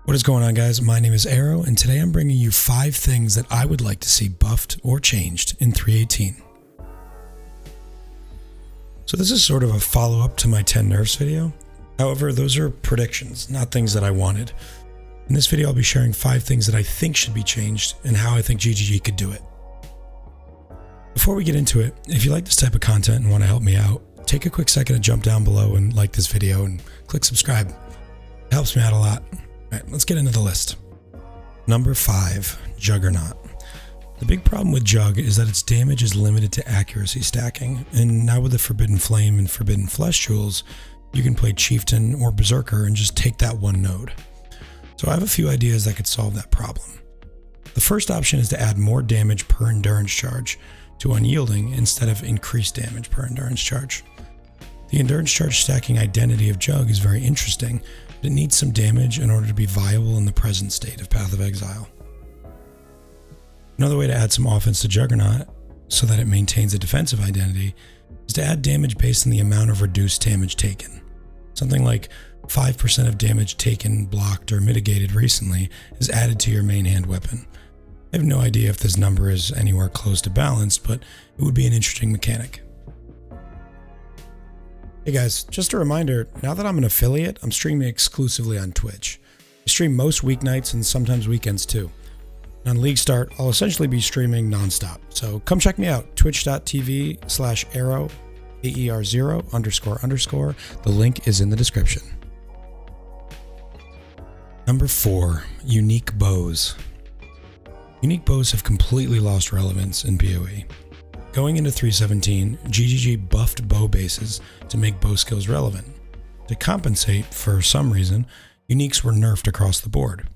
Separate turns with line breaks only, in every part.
What is going on, guys? My name is Arrow, and today I'm bringing you 5 things that I would like to see buffed or changed in 3.18. So this is sort of a follow-up to my 10 nerfs video. However, those are predictions, not things that I wanted. In this video, I'll be sharing 5 things that I think should be changed and how I think GGG could do it. Before we get into it, if you like this type of content and want to help me out, take a quick second to jump down below and like this video and click subscribe. It helps me out a lot. Alright, let's get into the list. Number 5, Juggernaut. The big problem with Jug is that its damage is limited to accuracy stacking, and now with the Forbidden Flame and Forbidden Flesh jewels, you can play Chieftain or Berserker and just take that one node. So I have a few ideas that could solve that problem. The first option is to add more damage per endurance charge to Unyielding instead of increased damage per endurance charge. The endurance charge stacking identity of Jug is very interesting, but it needs some damage in order to be viable in the present state of Path of Exile. Another way to add some offense to Juggernaut, so that it maintains a defensive identity, is to add damage based on the amount of reduced damage taken. Something like 5% of damage taken, blocked, or mitigated recently is added to your main hand weapon. I have no idea if this number is anywhere close to balanced, but it would be an interesting mechanic. Hey guys, just a reminder, now that I'm an affiliate, I'm streaming exclusively on Twitch. I stream most weeknights and sometimes weekends too. On League Start, I'll essentially be streaming nonstop, so come check me out, twitch.tv/arrow, AER0__. The link is in the description. Number 4, Unique Bows. Unique bows have completely lost relevance in PoE. Going into 3.17, GGG buffed bow bases to make bow skills relevant. To compensate, for some reason, uniques were nerfed across the board.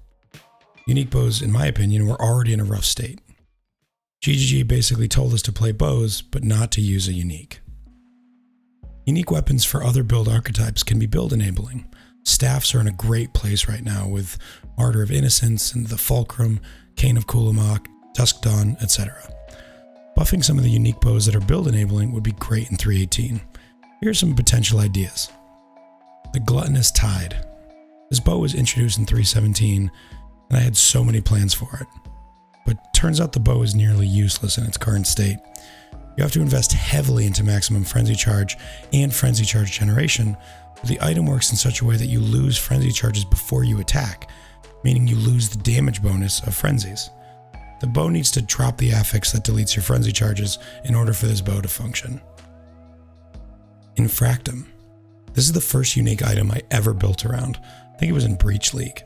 Unique bows, in my opinion, were already in a rough state. GGG basically told us to play bows, but not to use a unique. Unique weapons for other build archetypes can be build enabling. Staffs are in a great place right now with Martyr of Innocence and the Fulcrum, Cane of Kulamak, Dusk Dawn, etc. Buffing some of the unique bows that are build enabling would be great in 3.18. Here are some potential ideas. The Gluttonous Tide. This bow was introduced in 3.17, and I had so many plans for it. But turns out the bow is nearly useless in its current state. You have to invest heavily into maximum frenzy charge and frenzy charge generation, but the item works in such a way that you lose frenzy charges before you attack, meaning you lose the damage bonus of frenzies. The bow needs to drop the affix that deletes your frenzy charges in order for this bow to function. Infractum. This is the first unique item I ever built around. I think it was in Breach League.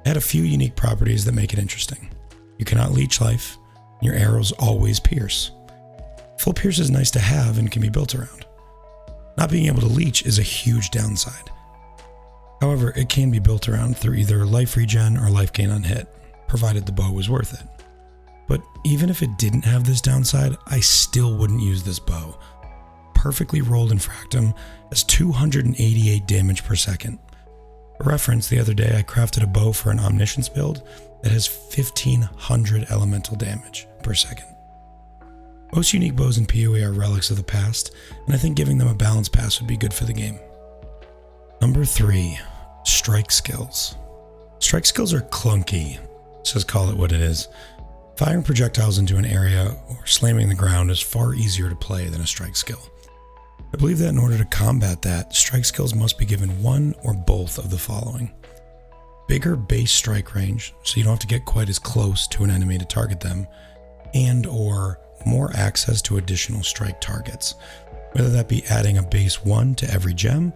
It had a few unique properties that make it interesting. You cannot leech life, and your arrows always pierce. Full pierce is nice to have and can be built around. Not being able to leech is a huge downside. However, it can be built around through either life regen or life gain on hit, provided the bow was worth it. But even if it didn't have this downside, I still wouldn't use this bow. Perfectly rolled Infractum has 288 damage per second. For reference, the other day I crafted a bow for an Omniscience build that has 1500 elemental damage per second. Most unique bows in PoE are relics of the past, and I think giving them a balance pass would be good for the game. Number 3, Strike Skills. Strike skills are clunky, so let's call it what it is. Firing projectiles into an area or slamming the ground is far easier to play than a strike skill. I believe that in order to combat that, strike skills must be given one or both of the following. Bigger base strike range, so you don't have to get quite as close to an enemy to target them, and or more access to additional strike targets, whether that be adding a base 1 to every gem,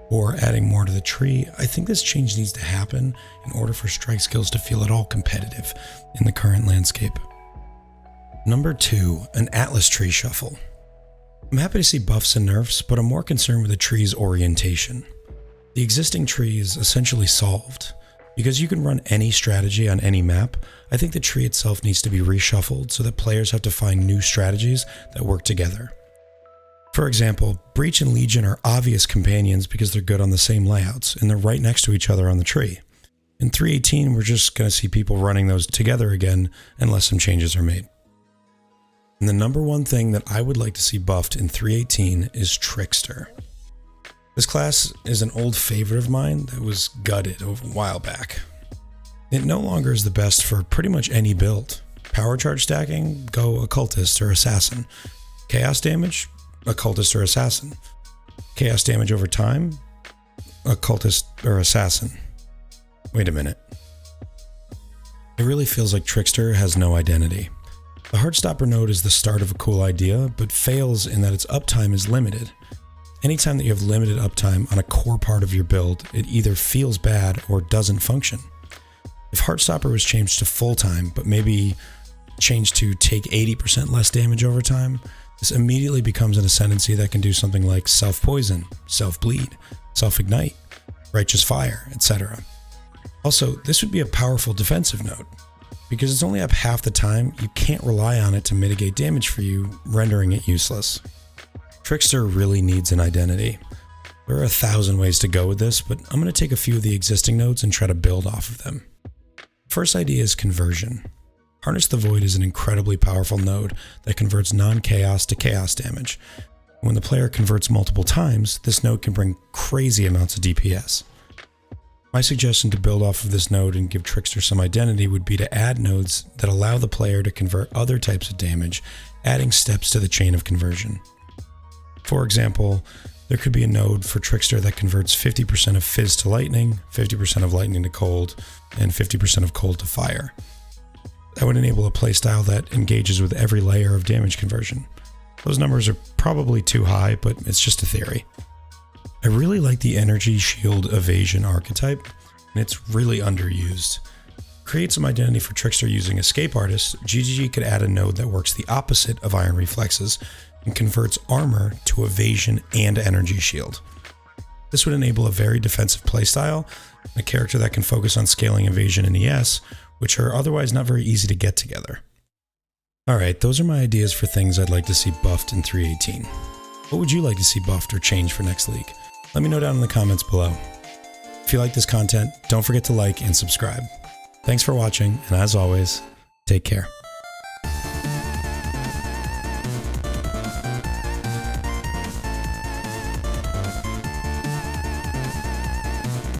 or adding more to the tree. I think this change needs to happen in order for strike skills to feel at all competitive in the current landscape. Number 2, an Atlas tree shuffle. I'm happy to see buffs and nerfs, but I'm more concerned with the tree's orientation. The existing tree is essentially solved. Because you can run any strategy on any map, I think the tree itself needs to be reshuffled so that players have to find new strategies that work together. For example, Breach and Legion are obvious companions because they're good on the same layouts, and they're right next to each other on the tree. In 3.18, we're just going to see people running those together again unless some changes are made. And the number one thing that I would like to see buffed in 3.18 is Trickster. This class is an old favorite of mine that was gutted a while back. It no longer is the best for pretty much any build. Power charge stacking, go Occultist or Assassin. Chaos damage, Occultist or Assassin. Chaos damage over time, Occultist or Assassin. Wait a minute. It really feels like Trickster has no identity. The Heartstopper node is the start of a cool idea, but fails in that its uptime is limited. Anytime that you have limited uptime on a core part of your build, it either feels bad or doesn't function. If Heartstopper was changed to full time, but maybe changed to take 80% less damage over time, this immediately becomes an ascendancy that can do something like self-poison, self-bleed, self-ignite, righteous fire, etc. Also, this would be a powerful defensive node. Because it's only up half the time, you can't rely on it to mitigate damage for you, rendering it useless. Trickster really needs an identity. There are 1,000 ways to go with this, but I'm going to take a few of the existing nodes and try to build off of them. First idea is conversion. Harness the Void is an incredibly powerful node that converts non-chaos to chaos damage. When the player converts multiple times, this node can bring crazy amounts of DPS. My suggestion to build off of this node and give Trickster some identity would be to add nodes that allow the player to convert other types of damage, adding steps to the chain of conversion. For example, there could be a node for Trickster that converts 50% of Fizz to Lightning, 50% of Lightning to Cold, and 50% of Cold to Fire. That would enable a playstyle that engages with every layer of damage conversion. Those numbers are probably too high, but it's just a theory. I really like the Energy Shield Evasion archetype, and it's really underused. Create some identity for Trickster using Escape Artist, GGG could add a node that works the opposite of Iron Reflexes and converts armor to evasion and energy shield. This would enable a very defensive playstyle, and a character that can focus on scaling evasion and ES, which are otherwise not very easy to get together. Alright, those are my ideas for things I'd like to see buffed in 3.18. What would you like to see buffed or changed for next league? Let me know down in the comments below. If you like this content, don't forget to like and subscribe. Thanks for watching, and as always, take care.